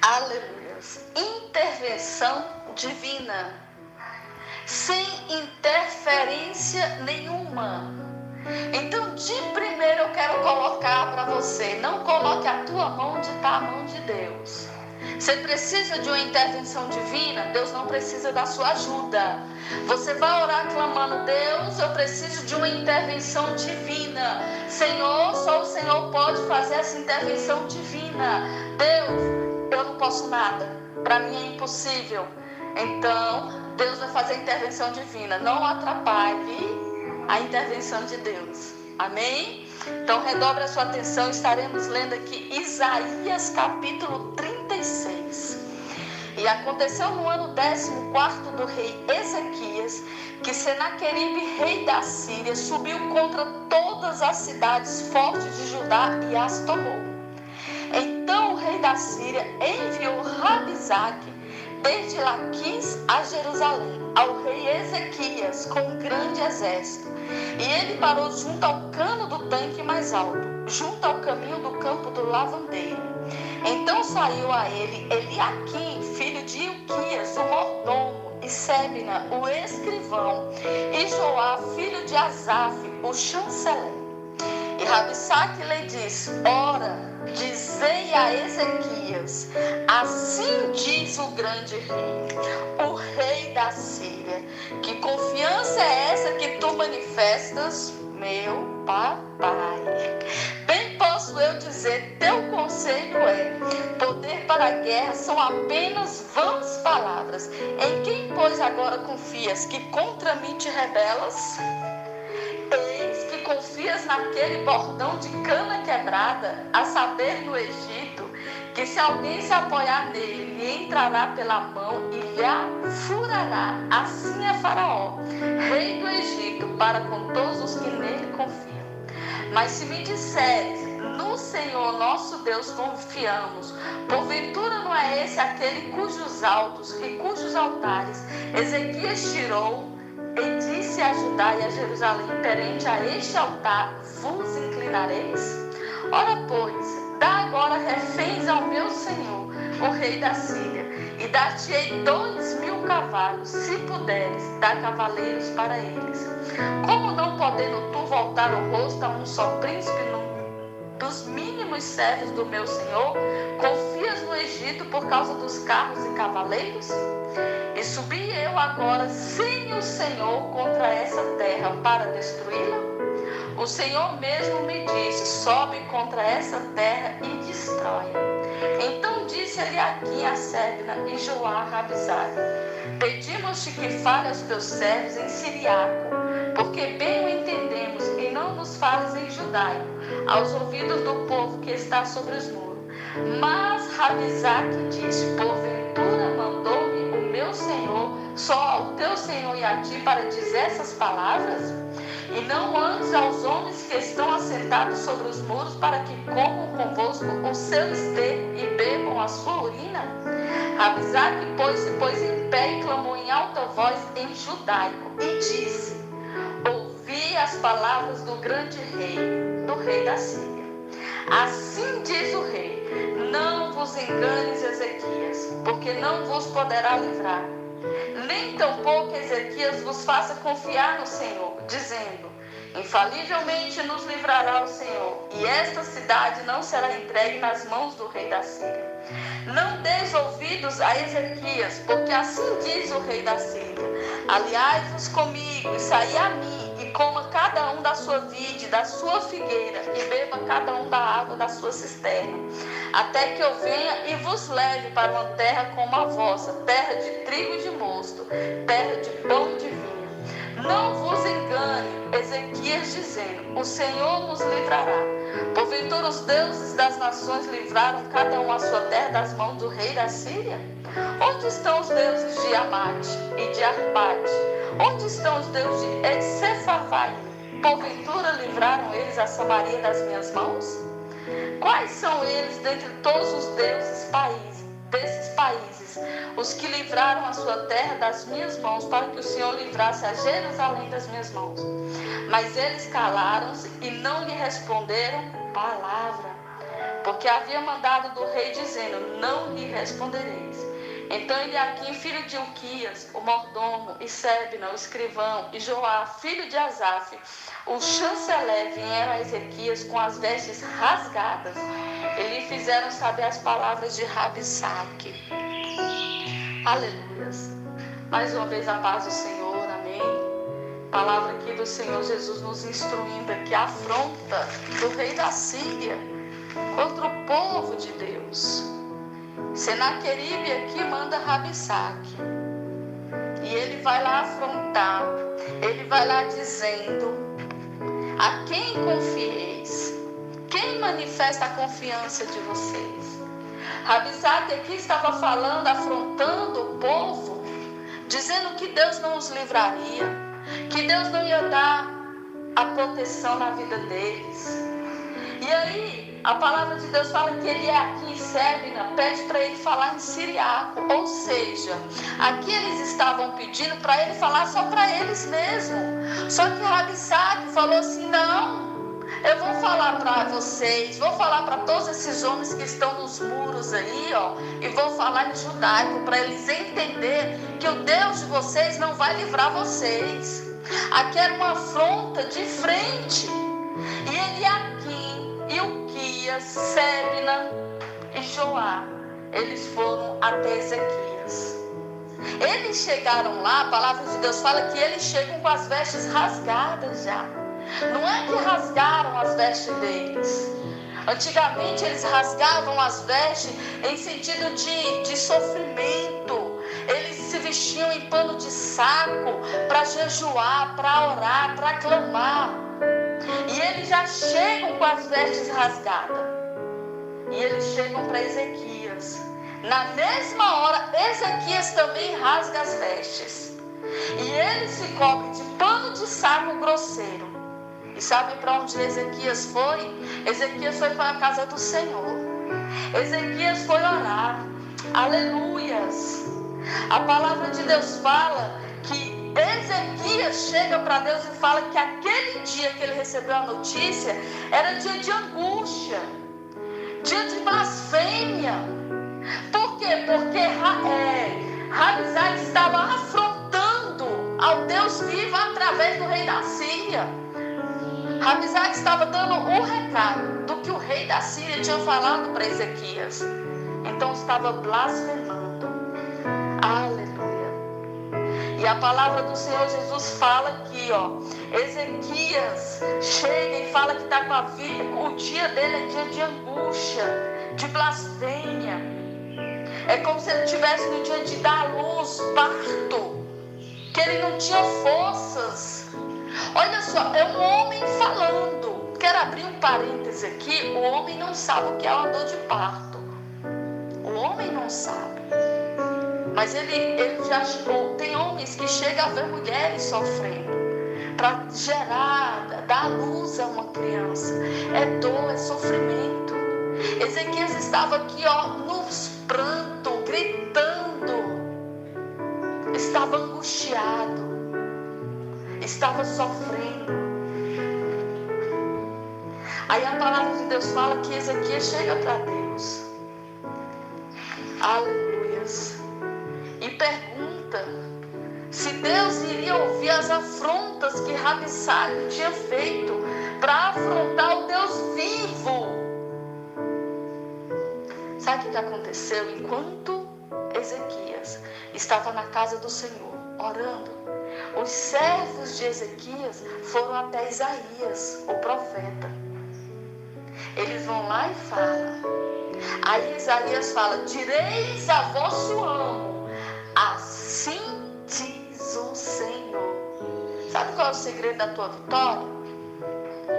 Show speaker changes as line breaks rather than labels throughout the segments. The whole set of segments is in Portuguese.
Aleluia. Intervenção divina, sem interferência nenhuma. Então, de primeiro eu quero colocar para você, não coloque a tua mão onde está a mão de Deus. Você precisa de uma intervenção divina? Deus não precisa da sua ajuda. Você vai orar clamando: Deus, eu preciso de uma intervenção divina. Senhor, só o Senhor pode fazer essa intervenção divina. Deus, eu não posso nada, para mim é impossível. Então, Deus vai fazer a intervenção divina. Não atrapalhe a intervenção de Deus. Amém? Então, redobre a sua atenção. Estaremos lendo aqui Isaías capítulo 36. E aconteceu no ano 14º do rei Ezequias, que Senaqueribe, rei da Síria, subiu contra todas as cidades fortes de Judá e as tomou. Então o rei da Síria enviou Rabizaque desde Laquis a Jerusalém, ao rei Ezequias, com um grande exército. E ele parou junto ao cano do tanque mais alto, junto ao caminho do campo do lavandeiro. Então saiu a ele Eliaquim, filho de Ilquias, o mordomo, e Sebna, o escrivão, e Joá, filho de Asaf, o chanceler. E Rabizaque lhe disse: ora, dizei a Ezequias, assim diz o grande rei, o rei da Síria, que confiança é essa que tu manifestas, meu papai? Bem posso eu dizer, teu conselho é: poder para a guerra são apenas vãs palavras. Em quem, pois, agora confias, que contra mim te rebelas? Eis que confias naquele bordão de cana quebrada, a saber, no Egito, que se alguém se apoiar nele, lhe entrará pela mão e lhe furará. Assim é Faraó, rei do Egito, para com todos os que nele confiam. Mas se me disseres: no Senhor nosso Deus confiamos, porventura não é esse aquele cujos altos e cujos altares Ezequias tirou, e disse a Judá e a Jerusalém: perante a este altar vos inclinareis? Ora, pois, dá agora reféns ao meu senhor, o rei da Síria, e dar-te-ei 2.000 cavalos, se puderes, dar cavaleiros para eles. Como não podendo tu voltar o rosto a um só príncipe dos mínimos servos do meu senhor, confias no Egito por causa dos carros e cavaleiros? E subi eu agora sem o Senhor contra essa terra para destruí-la? O Senhor mesmo me disse: sobe contra essa terra e destrói-a. Então disse Eliaquim a Sebna e Joá a Rabizaque: pedimos-te que fale aos teus servos em siriaco, porque bem o entendemos, e não nos fales em judaico, aos ouvidos do povo que está sobre os muros. Mas Rabizaque disse: porventura mandou-me o meu senhor só ao teu senhor e a ti para dizer essas palavras? E não antes aos homens que estão assentados sobre os muros, para que comam convosco o seu esterco e bebam a sua urina? Rabizaque, pois, se pôs em pé e clamou em alta voz em judaico, e disse: ouvi as palavras do grande rei, do rei da Síria. Assim diz o rei: não vos enganes, Ezequias, porque não vos poderá livrar. Nem tampouco Ezequias vos faça confiar no Senhor, dizendo: infalivelmente nos livrará o Senhor, e esta cidade não será entregue nas mãos do rei da Síria. Não deis ouvidos a Ezequias, porque assim diz o rei da Síria: aliai-vos comigo e saí a mim, e coma cada um da sua vide, da sua figueira, e beba cada um da água da sua cisterna, até que eu venha e vos leve para uma terra como a vossa, terra de trigo e de mosto, terra de pão e de vinho. Não vos engane, Ezequias, dizendo: o Senhor nos livrará. Porventura os deuses das nações livraram cada um a sua terra das mãos do rei da Síria? Onde estão os deuses de Amate e de Arpade? Onde estão os deuses de Sepharvaim? Porventura livraram eles a Samaria das minhas mãos? Quais são eles dentre todos os deuses desses países, os que livraram a sua terra das minhas mãos, para que o Senhor livrasse a Jerusalém das minhas mãos? Mas eles calaram-se e não lhe responderam palavra. porque havia mandado do rei dizendo: não lhe respondereis. Então Eliaquim, filho de Hilquias, o mordomo, e Sebna, o escrivão, e Joá, filho de Asaf, o chanceler, vieram a Ezequias com as vestes rasgadas e lhe fizeram saber as palavras de Rabsaque. Aleluias. Mais uma vez a paz do Senhor, amém. Palavra aqui do Senhor Jesus nos instruindo aqui a afronta do rei da Síria contra o povo de Deus. Senaqueribe aqui manda Rabsaque. E ele vai lá afrontar. Ele vai lá dizendo: a quem confieis? Quem manifesta a confiança de vocês? Rabsaque aqui estava falando, afrontando o povo, dizendo que Deus não os livraria, que Deus não ia dar a proteção na vida deles. E aí, a palavra de Deus fala que Eliaquim e Sebna pede para ele falar em siriaco, ou seja, aqui eles estavam pedindo para ele falar só para eles mesmo. Só que Rabsaque falou assim: não, eu vou falar para vocês, vou falar para todos esses homens que estão nos muros aí, ó, e vou falar em judaico para eles entenderem que o Deus de vocês não vai livrar vocês. Aqui era uma afronta de frente. E Eliaquim, Hilquias, Sebna e Joá, eles foram até Ezequias. Eles chegaram lá, a palavra de Deus fala que eles chegam com as vestes rasgadas já. Não é que rasgaram as vestes deles. Antigamente eles rasgavam as vestes em sentido de sofrimento. Eles se vestiam em pano de saco para jejuar, para orar, para clamar. E eles já chegam com as vestes rasgadas. E eles chegam para Ezequias. Na mesma hora, Ezequias também rasga as vestes. E ele se cobre de pano de saco grosseiro. E sabem para onde Ezequias foi? Ezequias foi para a casa do Senhor. Ezequias foi orar. Aleluias. A palavra de Deus fala que Ezequias chega para Deus e fala que aquele dia que ele recebeu a notícia era dia de angústia, dia de blasfêmia. Por quê? Porque Rabsaque estava afrontando ao Deus vivo através do rei da Síria. Rabsaque estava dando o recado do que o rei da Síria tinha falado para Ezequias. Então estava blasfemando. Aleluia. E a palavra do Senhor Jesus fala aqui, ó. Ezequias chega e fala que está com a vida. O dia dele é dia de angústia, de blasfêmia. É como se ele estivesse no dia de dar à luz, parto. Que ele não tinha forças. Olha só, é um homem falando. Quero abrir um parêntese aqui. O homem não sabe o que é uma dor de parto. O homem não sabe. Mas ele já chegou. Tem homens que chegam a ver mulheres sofrendo para gerar, dar à luz a uma criança. É dor, é sofrimento. Ezequias estava aqui, ó, nos prantos, gritando. Estava angustiado. Estava sofrendo. Aí a palavra de Deus fala que Ezequias chega para Deus. Aleluias. E pergunta se Deus iria ouvir as afrontas que Rabsaque tinha feito para afrontar o Deus vivo. Sabe o que aconteceu? Enquanto Ezequias estava na casa do Senhor, orando, os servos de Ezequias foram até Isaías, o profeta. Eles vão lá e falam. Aí Isaías fala: direis a vosso amo, assim diz o Senhor. Sabe qual é o segredo da tua vitória?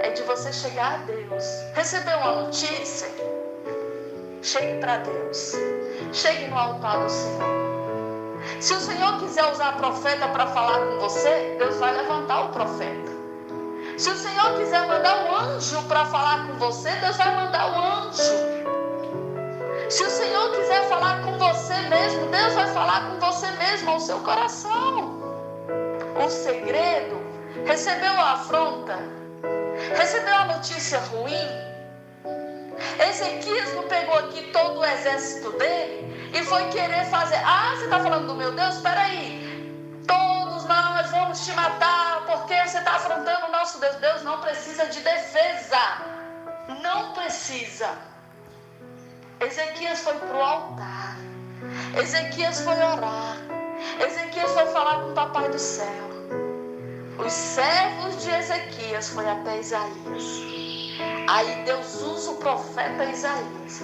É de você chegar a Deus. Recebeu uma notícia? Chegue para Deus. Chegue no altar do Senhor. Se o Senhor quiser usar profeta para falar com você, Deus vai levantar o profeta. Se o Senhor quiser mandar um anjo para falar com você, Deus vai mandar o anjo. Se o Senhor quiser falar com você mesmo, Deus vai falar com você mesmo, ao seu coração. O segredo, recebeu a afronta, recebeu a notícia ruim, Ezequias não pegou aqui todo o exército dele e foi querer fazer. Você está falando do meu Deus? Espera aí. Todos nós vamos te matar porque você está afrontando o nosso Deus. Deus não precisa de defesa. Não precisa. Ezequias foi para o altar. Ezequias foi orar. Ezequias foi falar com o Papai do céu. Os servos de Ezequias foi até Isaías. Aí Deus usa o profeta Isaías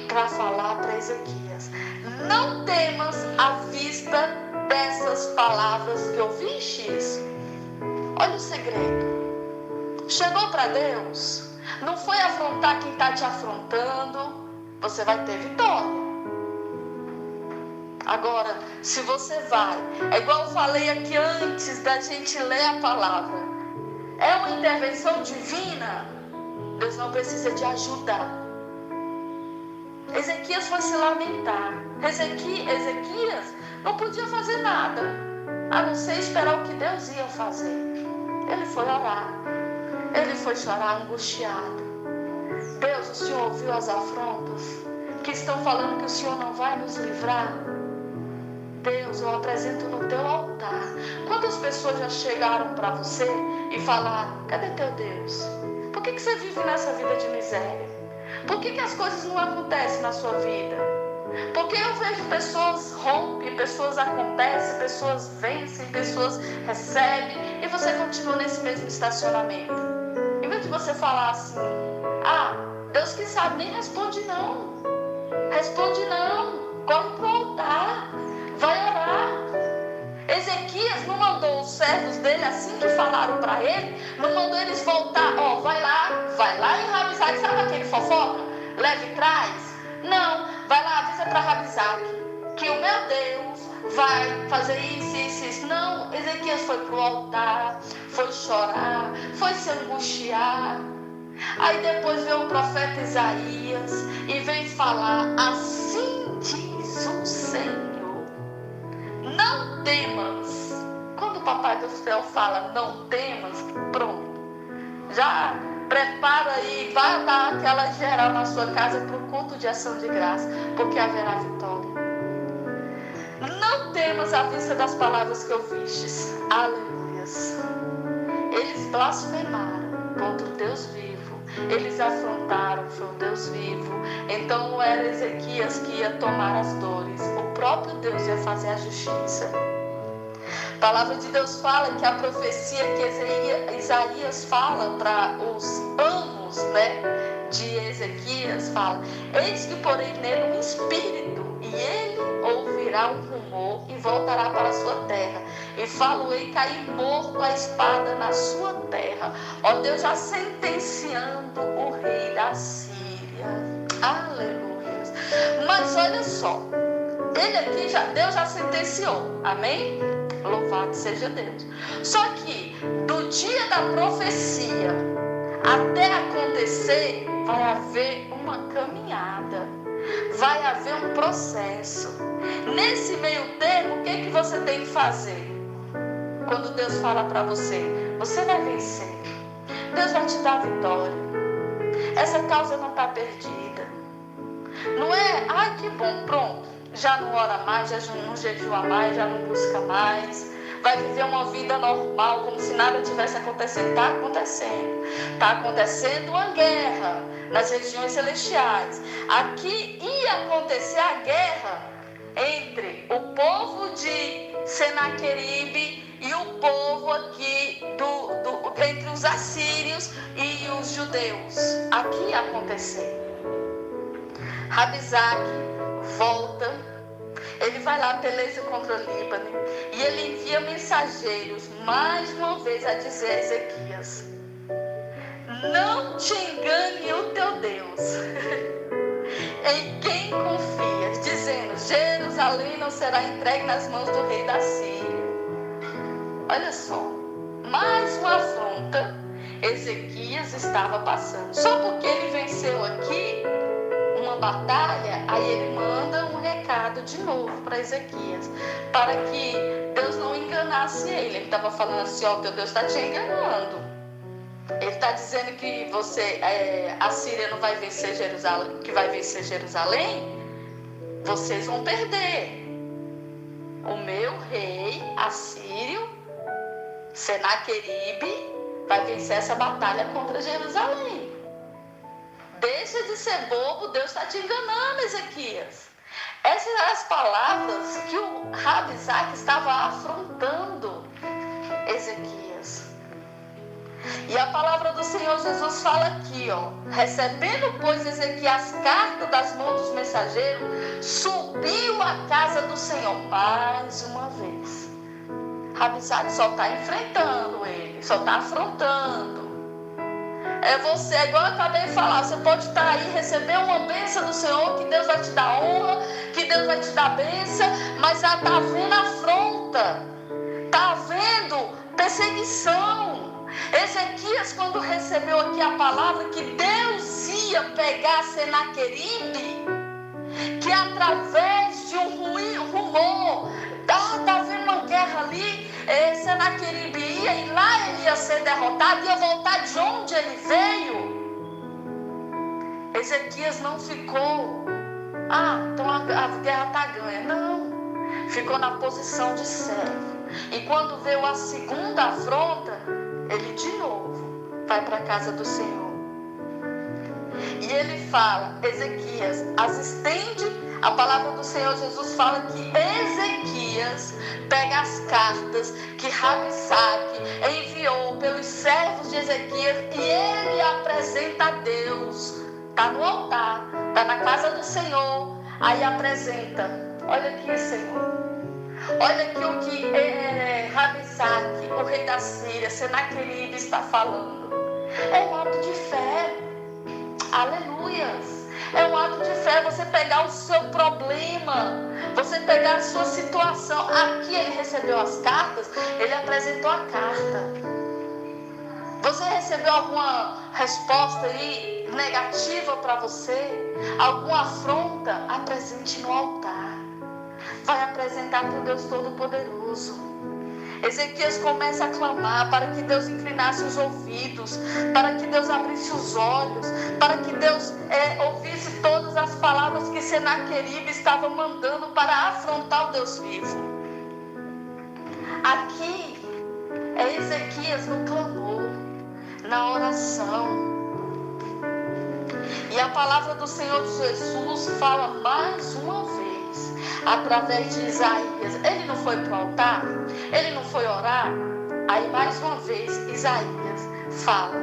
para falar para Ezequias: não temas à vista dessas palavras que ouvistes. Olha o segredo. Chegou para Deus, não foi afrontar quem está te afrontando, você vai ter vitória. Agora, se você vai, é igual eu falei aqui antes da gente ler a palavra, é uma intervenção divina. Deus não precisa de ajuda. Ezequias foi se lamentar. Ezequias não podia fazer nada, a não ser esperar o que Deus ia fazer. Ele foi orar. Ele foi chorar angustiado. Deus, o Senhor ouviu as afrontas que estão falando que o Senhor não vai nos livrar? Deus, eu apresento no teu altar. Quantas pessoas já chegaram para você e falaram: cadê teu Deus? Por que você vive nessa vida de miséria? Por que as coisas não acontecem na sua vida? Porque eu vejo pessoas rompem, pessoas acontecem, pessoas vencem, pessoas recebem, e você continua nesse mesmo estacionamento. Em vez de você falar assim: Deus que sabe, nem responde não. Responde não. Corre para o altar. Vai orar. Ezequias não mandou os servos dele, assim que falaram para ele, não mandou eles voltar. Vai lá em Rabizag, sabe aquele fofoca? Leve e traz. Não, vai lá, avisa para Rabizag que o meu Deus vai fazer isso. Não, Ezequias foi para o altar, foi chorar, foi se angustiar. Aí depois veio o profeta Isaías e vem falar: assim diz o Senhor, não temas. Quando o Papai do céu fala não temas, pronto, já prepara aí, vai dar aquela geral na sua casa para o culto de ação de graça, porque haverá vitória. Não temas à vista das palavras que ouvistes. Aleluias. Eles blasfemaram contra o Deus vivo, eles afrontaram, foi o Deus vivo. Então não era Ezequias que ia tomar as dores, o próprio Deus ia fazer a justiça. A palavra de Deus fala que a profecia que Isaías fala para os amos, de Ezequias, fala: eis que porei nele um espírito, e ele ouvirá um rumor e voltará para a sua terra, e falo-ei cair morto a espada na sua terra. Deus já sentenciando o rei da Síria. Aleluia. Mas olha só, ele aqui Deus já sentenciou, amém? Louvado seja Deus. Só que do dia da profecia até acontecer, vai haver uma caminhada, vai haver um processo. Nesse meio termo, o que você tem que fazer? Quando Deus fala para você: você vai vencer, Deus vai te dar vitória, essa causa não está perdida. Não é, que bom, pronto, já não ora mais, já não jejua mais, já não busca mais, vai viver uma vida normal, como se nada tivesse acontecendo. Está acontecendo. Está acontecendo uma guerra nas regiões celestiais. Aqui ia acontecer a guerra entre o povo de Senaqueribe e o povo aqui entre os assírios e os judeus. Aqui ia acontecer. Rabizag volta, ele vai lá, peleja contra o Líbano, e ele envia mensageiros mais uma vez a dizer a Ezequias: não te engane o teu Deus, em quem confias, dizendo: Jerusalém não será entregue nas mãos do rei da Síria. Olha só, mais uma afronta Ezequias estava passando. Só porque ele venceu aqui uma batalha, aí ele manda um recado de novo para Ezequias, para que Deus não enganasse ele. Ele estava falando assim: teu Deus está te enganando. Ele está dizendo que a Síria não vai vencer Jerusalém, que vai vencer Jerusalém. Vocês vão perder. O meu rei assírio, Senaqueribe, vai vencer essa batalha contra Jerusalém. Deixa de ser bobo, Deus está te enganando, Ezequias. Essas eram as palavras que o Rabsaque estava afrontando Ezequias. E a palavra do Senhor Jesus fala aqui, recebendo, pois, Ezequias as cartas das mãos dos mensageiros, subiu à casa do Senhor mais uma vez. Rabsaque só está enfrentando ele, só está afrontando. É igual eu acabei de falar, você pode estar aí, receber uma bênção do Senhor, que Deus vai te dar honra, que Deus vai te dar bênção, mas já está havendo afronta, está havendo perseguição. Ezequias, quando recebeu aqui a palavra que Deus ia pegar Senaqueribe, que através de um rumor, está havendo uma guerra ali, Senaqueribe ia, e lá ele ia ser derrotado, ia voltar de onde ele veio. Ezequias não ficou, então a guerra está ganha. Não, ficou na posição de servo. E quando veio a segunda afronta, ele de novo vai para a casa do Senhor. E ele fala, Ezequias, a palavra do Senhor Jesus fala que Ezequias pega as cartas que Rabsaque enviou pelos servos de Ezequias e ele apresenta a Deus. Está no altar, está na casa do Senhor, aí apresenta. Olha aqui, Senhor. Olha aqui o que Rabsaque, o rei da Síria, Senaqueribe, está falando. É um ato de fé. Aleluias. É um ato de fé você pegar o seu problema, você pegar a sua situação. Aqui ele recebeu as cartas, ele apresentou a carta. Você recebeu alguma resposta aí negativa para você? Alguma afronta? Apresente no altar. Vai apresentar para o Deus Todo-Poderoso. Ezequias começa a clamar para que Deus inclinasse os ouvidos, para que Deus abrisse os olhos, para que Deus ouvisse todas as palavras que Senaqueribe estava mandando para afrontar o Deus vivo. Aqui é Ezequias no clamor, na oração. E a palavra do Senhor Jesus fala mais uma vez, através de Isaías. Ele não foi para o altar? Ele não foi orar? Aí mais uma vez Isaías fala,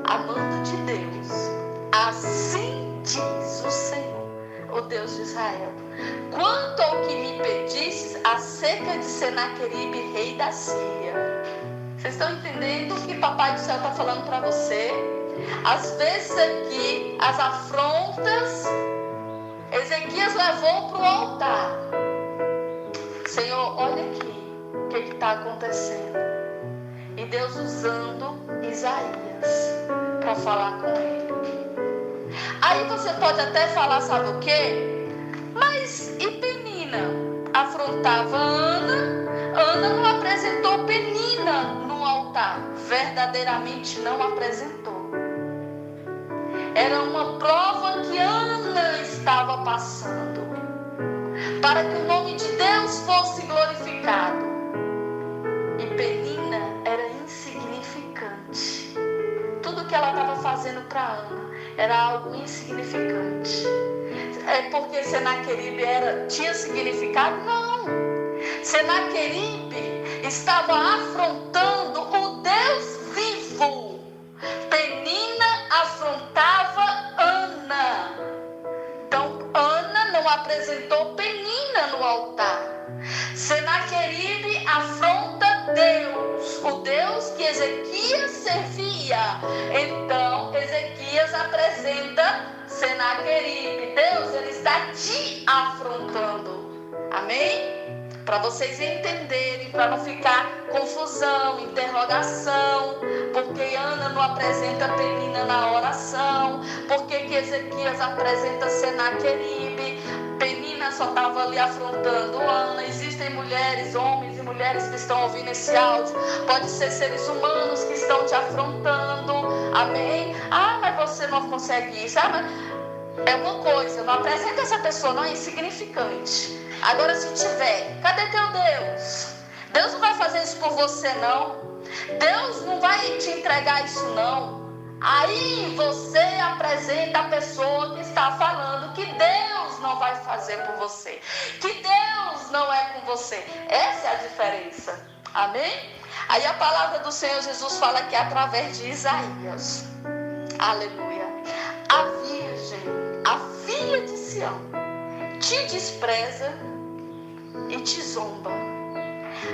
amando de Deus, assim diz o Senhor, o Deus de Israel, quanto ao que me pedistes acerca de Senaqueribe, rei da Síria. Vocês estão entendendo o que Papai do Céu está falando para você? Às vezes aqui, as afrontas, Ezequias levou para o altar. Senhor, olha aqui o que está acontecendo. E Deus usando Isaías para falar com ele. Aí você pode até falar, sabe o quê? Mas e Penina? Afrontava Ana. Ana não apresentou Penina no altar. Verdadeiramente não apresentou. Era uma prova que Ana estava passando, para que o nome de Deus fosse glorificado. E Penina era insignificante. Tudo que ela estava fazendo para Ana era algo insignificante. É porque Senaqueribe tinha significado? Não. Senaqueribe estava afrontando o Deus vivo. Penina afrontava Ana. Então Ana não apresentou Penina no altar. Senaqueribe afronta Deus, o Deus que Ezequias servia. Então Ezequias apresenta Senaqueribe. Deus, ele está te afrontando. Amém? Para vocês entenderem, para não ficar confusão, interrogação, porque Ana não apresenta Penina na oração, porque que Ezequias apresenta Senaqueribe, Penina só estava ali afrontando Ana. Existem mulheres, homens e mulheres que estão ouvindo esse áudio, pode ser seres humanos que estão te afrontando, amém? Ah, mas você não consegue isso, mas é uma coisa, não apresenta essa pessoa, não é insignificante. Agora se tiver, cadê teu Deus? Deus não vai fazer isso por você não, Deus não vai te entregar isso não. Aí você apresenta a pessoa que está falando que Deus não vai fazer por você, que Deus não é com você. Essa é a diferença, amém? Aí a palavra do Senhor Jesus fala que através de Isaías, aleluia, a virgem, a filha de Sião, te despreza e te zomba.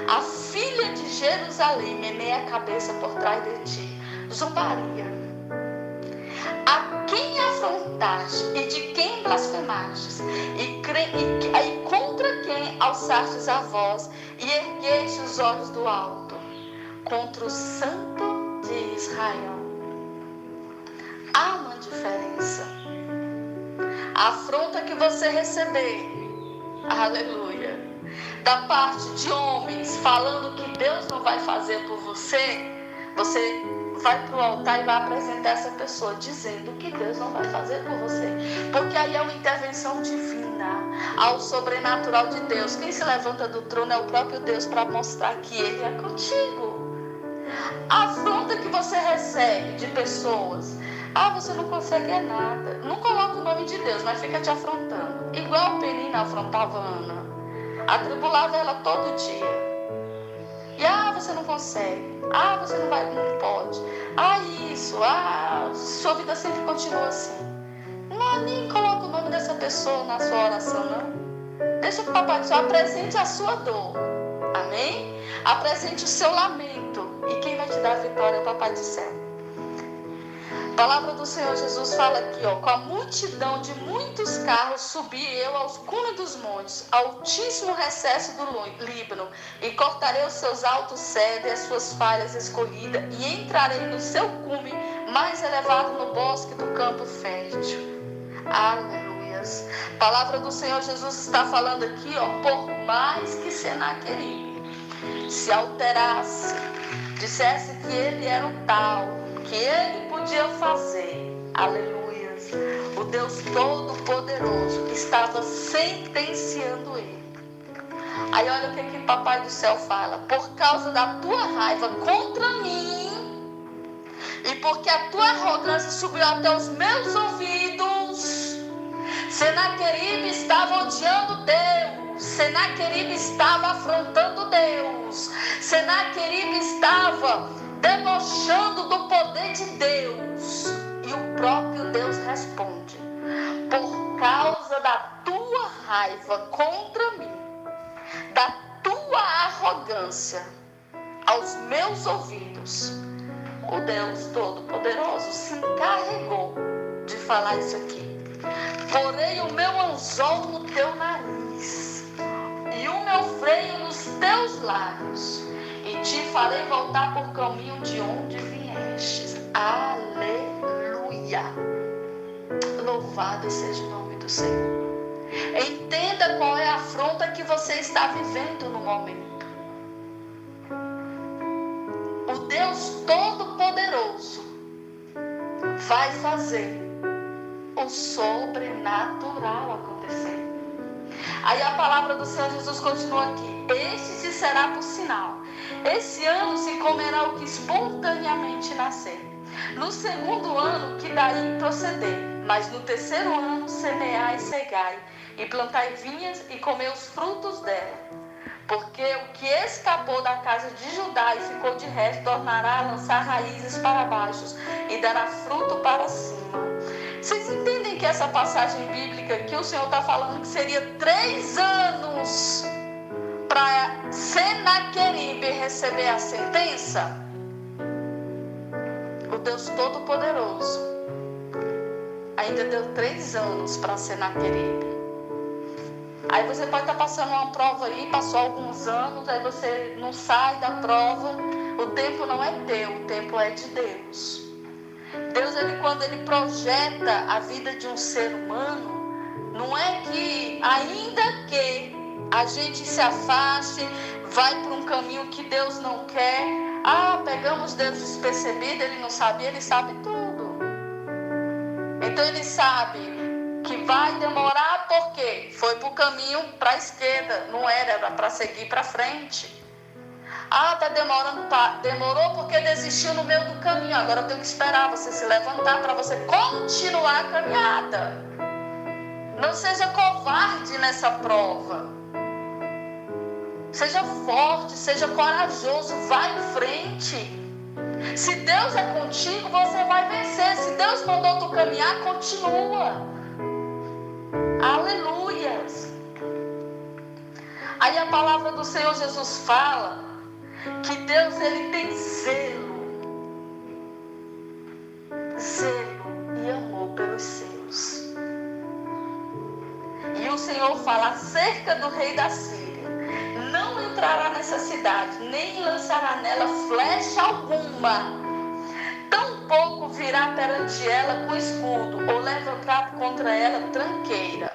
A filha de Jerusalém meneia a cabeça por trás de ti, zombaria. A quem afrontaste e de quem blasfemastes, e contra quem alçastes a voz e ergueste os olhos do alto, contra o Santo de Israel. Há uma diferença. A afronta que você receber, aleluia, da parte de homens falando que Deus não vai fazer por você, você vai para o altar e vai apresentar essa pessoa dizendo que Deus não vai fazer por você, porque aí é uma intervenção divina, ao sobrenatural de Deus. Quem se levanta do trono é o próprio Deus para mostrar que Ele é contigo. A afronta que você recebe de pessoas, você não consegue nada, não coloca o nome de Deus, mas fica te afrontando, igual Penina afrontava Ana, atribulava ela todo dia. E você não consegue, você não vai, não pode, isso, sua vida sempre continua assim. Não, nem coloca o nome dessa pessoa na sua oração, não. Deixa que o Papai do Céu apresente a sua dor, amém? Apresente o seu lamento, e quem vai te dar a vitória é o Papai do Céu. A palavra do Senhor Jesus fala aqui, com a multidão de muitos carros subi eu aos cumes dos montes, ao altíssimo recesso do Líbano, e cortarei os seus altos cedros e as suas falhas escolhidas, e entrarei no seu cume mais elevado no bosque do campo fértil. Aleluias. A palavra do Senhor Jesus está falando aqui, por mais que Senaqueribe se alterasse, dissesse que ele era o tal, que ele podia fazer, aleluia, o Deus Todo-Poderoso estava sentenciando ele. Aí olha o que o Papai do Céu fala: por causa da tua raiva contra mim, e porque a tua arrogância subiu até os meus ouvidos, Senaqueribe estava odiando Deus, Senaqueribe estava afrontando Deus, Senaqueribe estava debochando do poder de Deus. E o próprio Deus responde: por causa da tua raiva contra mim, da tua arrogância aos meus ouvidos, o Deus Todo-Poderoso se encarregou de falar isso aqui. Porei o meu anzol no teu nariz e o meu freio nos teus lábios, e te farei voltar por caminho de onde viestes. Aleluia. Louvado seja o nome do Senhor. Entenda qual é a afronta que você está vivendo no momento. O Deus Todo-Poderoso vai fazer o sobrenatural acontecer. Aí a palavra do Senhor Jesus continua aqui: este te será por sinal. Esse ano se comerá o que espontaneamente nascer. No segundo ano que daí proceder. Mas no terceiro ano semeai e cegai, e plantai vinhas e comei os frutos dela. Porque o que escapou da casa de Judá e ficou de resto, tornará a lançar raízes para baixo e dará fruto para cima. Vocês entendem que essa passagem bíblica aqui, o Senhor está falando que seria 3 anos para Senaqueribe receber a sentença? O Deus Todo-Poderoso ainda deu 3 anos para Senaqueribe. Aí você pode estar passando uma prova aí, passou alguns anos, aí você não sai da prova. O tempo não é teu, o tempo é de Deus. Deus, quando Ele projeta a vida de um ser humano, não é que, ainda que a gente se afaste, vai por um caminho que Deus não quer. Pegamos Deus despercebido, Ele não sabia, Ele sabe tudo. Então Ele sabe que vai demorar porque foi para o caminho para a esquerda, não era para seguir para frente. Tá demorando, demorou porque desistiu no meio do caminho. Agora eu tenho que esperar você se levantar para você continuar a caminhada. Não seja covarde nessa prova. Seja forte, seja corajoso, vá em frente. Se Deus é contigo, você vai vencer. Se Deus mandou tu caminhar, continua. Aleluias. Aí a palavra do Senhor Jesus fala que Deus, Ele tem zelo e amor pelos seus. E o Senhor fala acerca do rei da Síria: não entrará nessa cidade, nem lançará nela flecha alguma, tampouco virá perante ela com escudo, ou levantar contra ela tranqueira.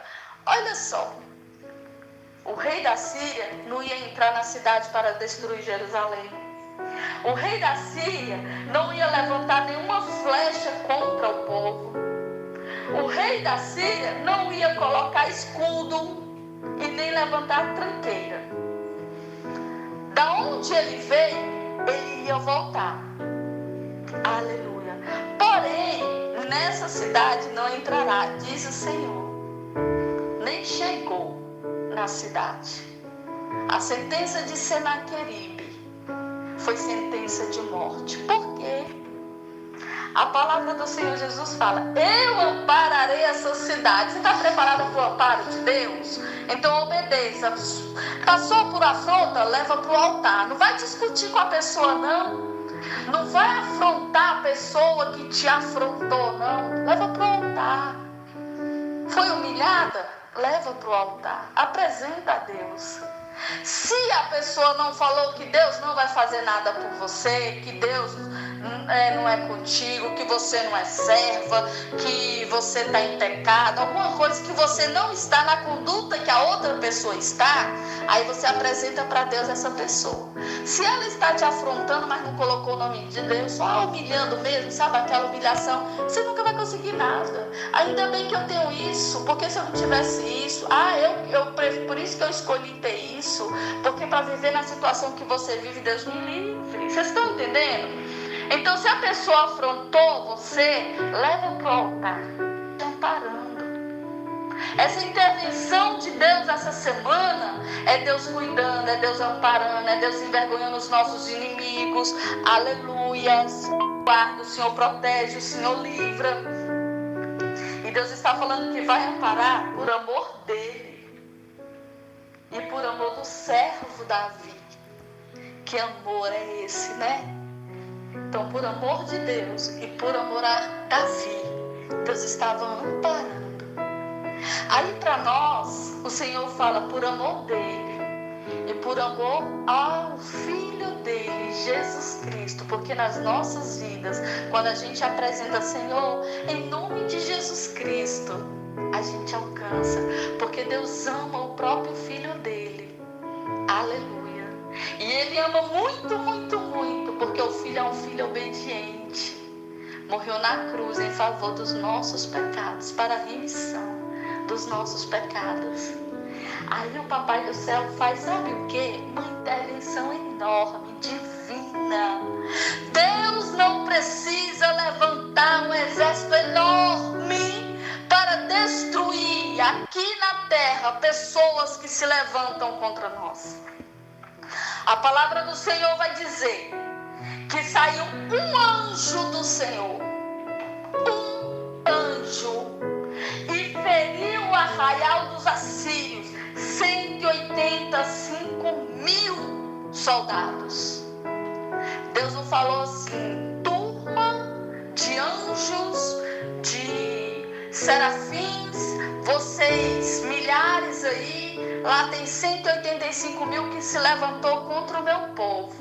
Olha só, o rei da Síria não ia entrar na cidade para destruir Jerusalém. O rei da Síria não ia levantar nenhuma flecha contra o povo. O rei da Síria não ia colocar escudo e nem levantar tranqueira. Da onde ele veio, ele ia voltar. Aleluia. Porém, nessa cidade não entrará, diz o Senhor. Nem chegou na cidade. A sentença de Senaqueribe foi sentença de morte. Por quê? A palavra do Senhor Jesus fala: eu ampararei essa cidade. Você está preparada para o amparo de Deus? Então obedeça. Passou por afronta, leva para o altar. Não vai discutir com a pessoa, não. Não vai afrontar a pessoa que te afrontou, não. Leva para o altar. Foi humilhada? Leva para o altar. Apresenta a Deus. Se a pessoa não falou que Deus não vai fazer nada por você, que Deus não é contigo, que você não é serva, que você está em pecado, alguma coisa que você não está na conduta que a outra pessoa está, aí você apresenta para Deus essa pessoa. Se ela está te afrontando, mas não colocou o nome de Deus, só humilhando mesmo, sabe aquela humilhação, você nunca vai conseguir nada. Ainda bem que eu tenho isso, porque se eu não tivesse isso, por isso que eu escolhi ter isso, porque para viver na situação que você vive, Deus me livre. Vocês estão entendendo? Então, se a pessoa afrontou você, leva para o altar, amparando. Essa intervenção de Deus essa semana é Deus cuidando, é Deus amparando, é Deus envergonhando os nossos inimigos. Aleluias. Guarda, o Senhor protege, o Senhor livra. E Deus está falando que vai amparar por amor dele e por amor do servo Davi. Que amor é esse, né? Então, por amor de Deus e por amor a Davi, Deus estava amparando. Aí para nós, o Senhor fala por amor dele e por amor ao Filho dele, Jesus Cristo. Porque nas nossas vidas, quando a gente apresenta, Senhor, em nome de Jesus Cristo, a gente alcança. Porque Deus ama o próprio Filho dele. Aleluia. E Ele ama muito, muito, muito, porque o Filho é um filho obediente. Morreu na cruz em favor dos nossos pecados, para a remissão dos nossos pecados. Aí o Papai do Céu faz, sabe o quê? Uma intervenção enorme, divina. Deus não precisa levantar um exército enorme para destruir aqui na terra pessoas que se levantam contra nós. A palavra do Senhor vai dizer que saiu um anjo do Senhor, um anjo, e feriu o arraial dos assírios, 185.000 soldados. Deus não falou assim, turma de anjos, de serafins, vocês milhares aí, lá tem 185.000 que se levantou contra o meu povo.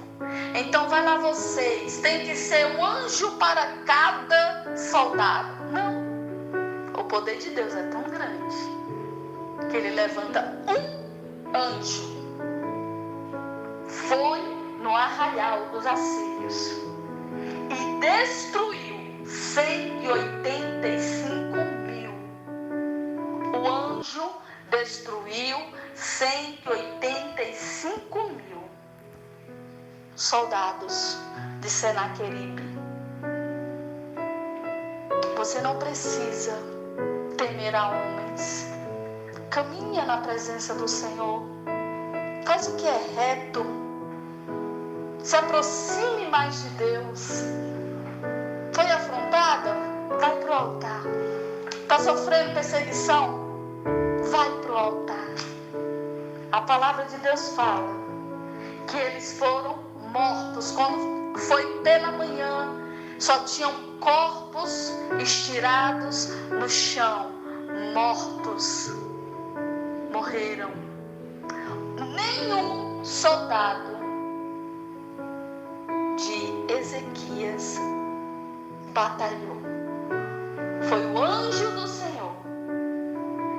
Então vai lá vocês, tem que ser um anjo para cada soldado. Não, o poder de Deus é tão grande que Ele levanta um anjo foi no arraial dos assírios e destruiu 185.000. O anjo destruiu 185.000 soldados de Senaqueribe. Você não precisa temer a homens. Caminha na presença do Senhor. Faz o que é reto. Se aproxime mais de Deus. Foi afrontada? Vai para o altar. Está sofrendo perseguição? Vai para o altar. A palavra de Deus fala que eles foram mortos. Quando foi pela manhã, só tinham corpos estirados no chão, mortos. Morreram. Nenhum soldado de Ezequias batalhou. Foi o anjo do Senhor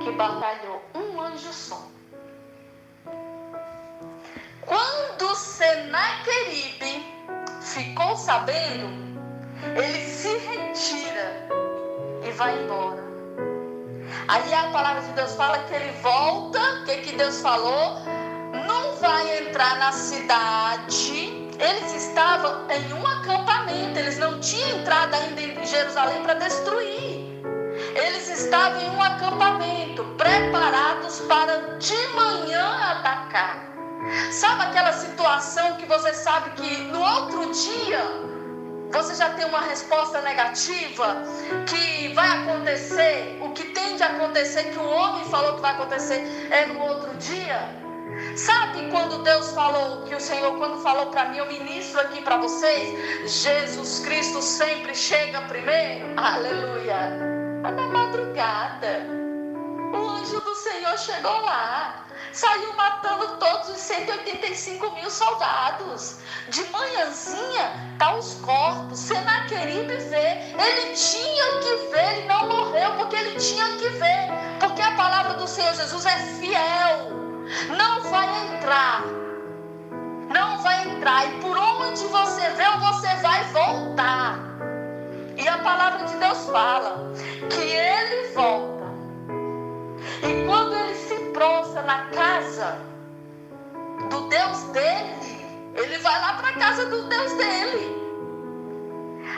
que batalhou, um anjo só. Quando Senaqueribe ficou sabendo, ele se retira e vai embora. Aí a palavra de Deus fala que ele volta. O que Deus falou? Não vai entrar na cidade. Eles estavam em um acampamento. Eles não tinham entrado ainda em Jerusalém para destruir. Eles estavam em um acampamento, preparados para de manhã atacar. Sabe aquela situação que você sabe que no outro dia você já tem uma resposta negativa, que vai acontecer, o que tem de acontecer, que o homem falou que vai acontecer, é no outro dia? Sabe quando Deus falou, que o Senhor quando falou para mim, eu ministro aqui para vocês, Jesus Cristo sempre chega primeiro? Aleluia! Na madrugada, o anjo do Senhor chegou lá, saiu matando todos os 185.000 soldados. De manhãzinha, tá os corpos. Senaqueribe vê. Ele tinha que ver, ele não morreu porque ele tinha que ver. Porque a palavra do Senhor Jesus é fiel. Não vai entrar. Não vai entrar. E por onde você vê, você vai voltar. E a palavra de Deus fala que ele volta. E quando ele se prostra na casa do Deus dele, ele vai lá para a casa do Deus dele.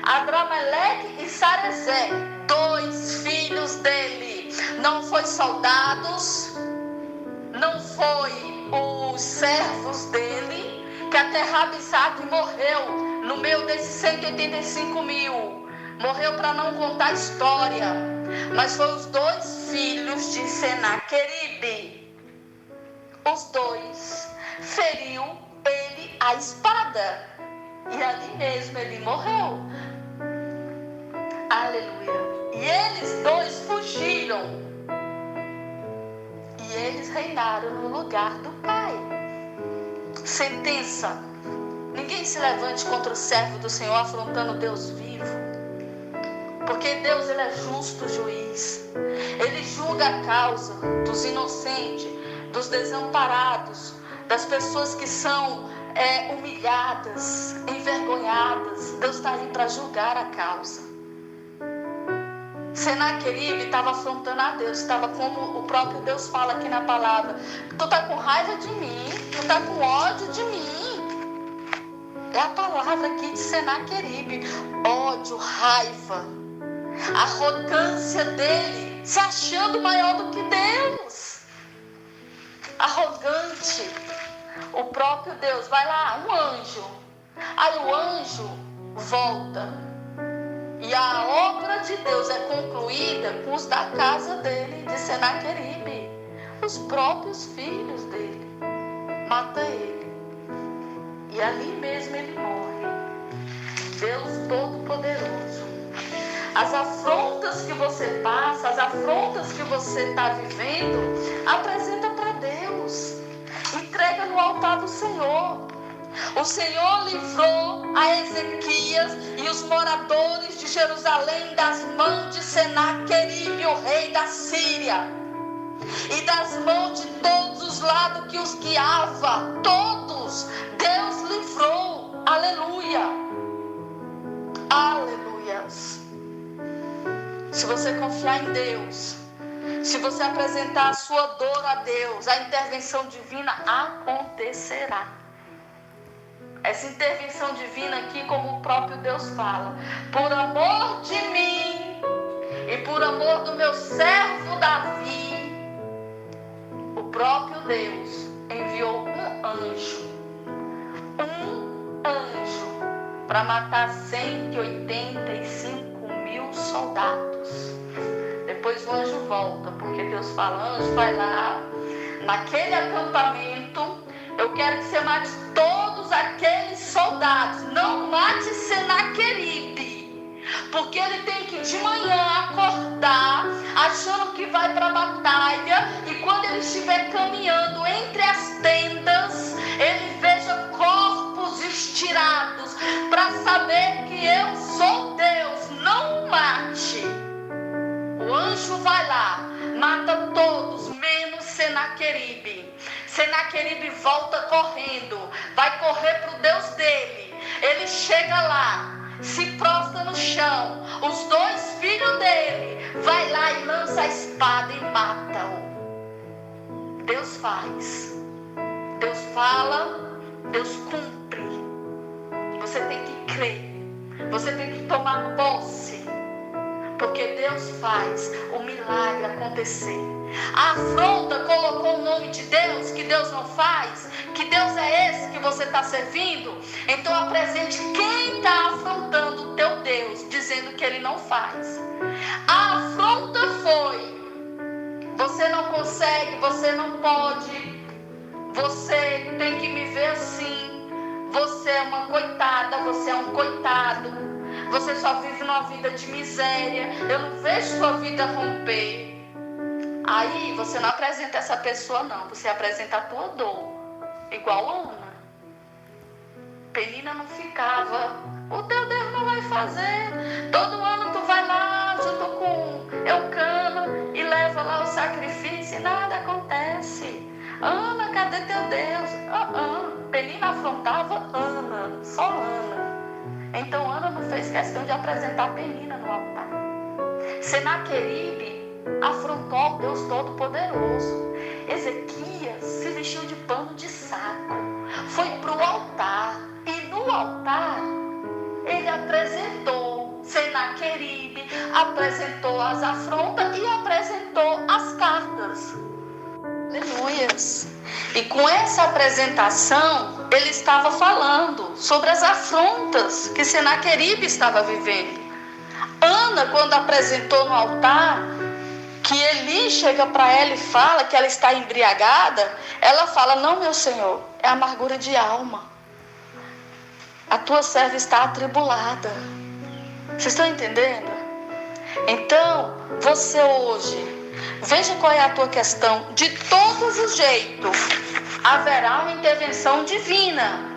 Adrameleque e Sarezé, 2 filhos dele. Não foi soldados, não foi os servos dele, que até Rabisaque morreu no meio desses 185.000. Morreu para não contar a história. Mas foi os 2 filhos de Senaqueribe. Os 2 feriu ele a espada. E ali mesmo ele morreu. Aleluia. E eles 2 fugiram. E eles reinaram no lugar do pai. Sentença. Ninguém se levante contra o servo do Senhor afrontando Deus vivo. Porque Deus, ele é justo juiz. Ele julga a causa dos inocentes, dos desamparados, das pessoas que são humilhadas, envergonhadas. Deus está aí para julgar a causa. Senaqueribe estava afrontando a Deus, estava como o próprio Deus fala aqui na palavra. Tu está com raiva de mim, tu está com ódio de mim. É a palavra aqui de Senaqueribe. Ódio, raiva. A arrogância dele, se achando maior do que Deus. Arrogante. O próprio Deus, vai lá, um anjo. Aí o anjo volta. E a obra de Deus é concluída com os da casa dele, de Senaqueribe. Os próprios filhos dele. Mata ele. E ali mesmo ele morre. Deus Todo-Poderoso. As afrontas que você passa, as afrontas que você está vivendo, apresenta para Deus. Entrega no altar do Senhor. O Senhor livrou a Ezequias e os moradores de Jerusalém das mãos de Senaqueribe, o rei da Síria, e das mãos de todos os lados que os guiava. Todos. Deus livrou. Aleluia. Aleluias. Se você confiar em Deus, se você apresentar a sua dor a Deus, a intervenção divina acontecerá. Essa intervenção divina aqui, como o próprio Deus fala, por amor de mim e por amor do meu servo Davi, o próprio Deus enviou um anjo para matar 185.000 soldados. Depois o anjo volta, porque Deus fala, anjo, vai lá, naquele acampamento, eu quero que você mate todos aqueles soldados, não mate Senaqueribe, porque ele tem que de manhã acordar, achando que vai para a batalha, e quando ele estiver caminhando entre as tendas, ele veja corpos estirados, para saber que eu sou Deus, não mate. O anjo vai lá, mata todos, menos Senaqueribe. Senaqueribe volta correndo, vai correr para o Deus dele. Ele chega lá, se prostra no chão. Os 2 filhos dele, vai lá e lança a espada e mata-o. Deus faz, Deus fala, Deus cumpre. Você tem que crer, você tem que tomar posse. Porque Deus faz o milagre acontecer. A afronta colocou o nome de Deus, que Deus não faz, que Deus é esse que você está servindo. Então apresente quem está afrontando o teu Deus, dizendo que ele não faz. A afronta foi: você não consegue, você não pode, você tem que me ver assim, você é uma coitada, você é um coitado. Você só vive numa vida de miséria. Eu não vejo sua vida romper. Aí você não apresenta essa pessoa, não. Você apresenta a tua dor. Igual a Ana. Penina não ficava. O teu Deus não vai fazer. Todo ano tu vai lá junto com Eucana e leva lá o sacrifício e nada acontece. Ana, cadê teu Deus? Penina afrontava Ana. Só Ana. Então Ana não fez questão de apresentar Penina no altar. Senaqueribe afrontou o Deus Todo-Poderoso. Ezequias se vestiu de pano de saco, foi para o altar, e no altar ele apresentou Senaqueribe, apresentou as afrontas e apresentou as cartas. Aleluias. E com essa apresentação, ele estava falando sobre as afrontas que Senaqueribe estava vivendo. Ana, quando apresentou no altar, que Eli chega para ela e fala que ela está embriagada, ela fala: não, meu Senhor, é amargura de alma. A tua serva está atribulada. Vocês estão entendendo? Então, você hoje, veja qual é a tua questão. De todos os jeitos, haverá uma intervenção divina.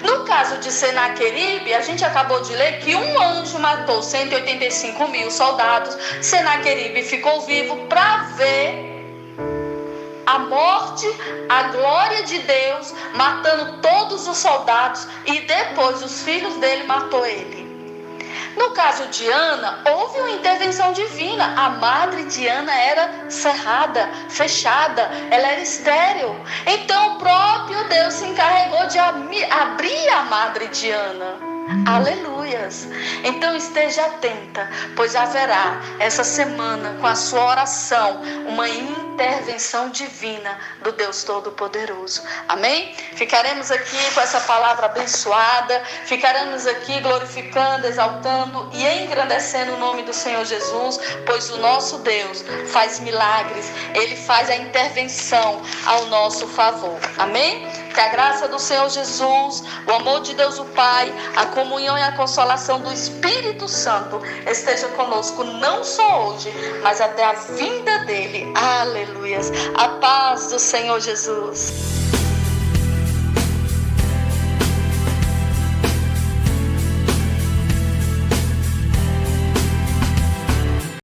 No caso de Senaqueribe, a gente acabou de ler que um anjo matou 185.000 soldados. Senaqueribe ficou vivo para ver a morte, a glória de Deus, matando todos os soldados, e depois os filhos dele matou ele. No caso de Ana, houve uma intervenção divina. A madre de Ana era cerrada, fechada, ela era estéril. Então o próprio Deus se encarregou de abrir a madre de Ana. Aleluias. Então esteja atenta, pois haverá essa semana, com a sua oração, uma intervenção divina do Deus Todo-Poderoso. Amém? Ficaremos aqui com essa palavra abençoada, ficaremos aqui glorificando, exaltando e engrandecendo o nome do Senhor Jesus, pois o nosso Deus faz milagres, Ele faz a intervenção ao nosso favor. Amém? Que a graça do Senhor Jesus, o amor de Deus o Pai, a comunhão e a consolação do Espírito Santo esteja conosco, não só hoje, mas até a vinda dele. Aleluias. A paz do Senhor Jesus.